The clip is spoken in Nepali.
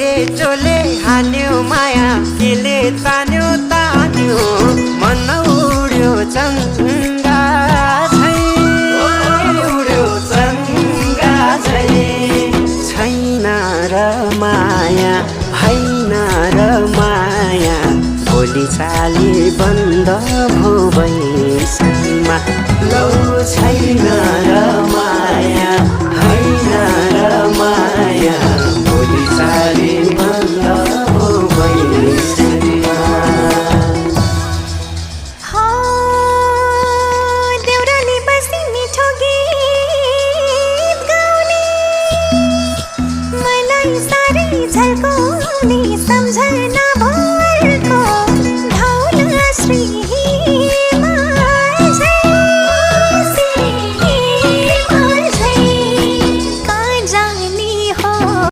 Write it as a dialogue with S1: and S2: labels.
S1: चोले हान्यो माया केले तान्यो तान्यो मन उड्यो चङ्गा उड्यो चङ्गा छैन र माया होइन र माया भोलि चाली बन्द भो बैसैमा लौ छैन र माया होइन र माया भोलि चाली बन्द भो बैसैमा।
S2: देउराली बसी मिठो गीत गाउने मलाई साह्रै झल्काउने सम्झना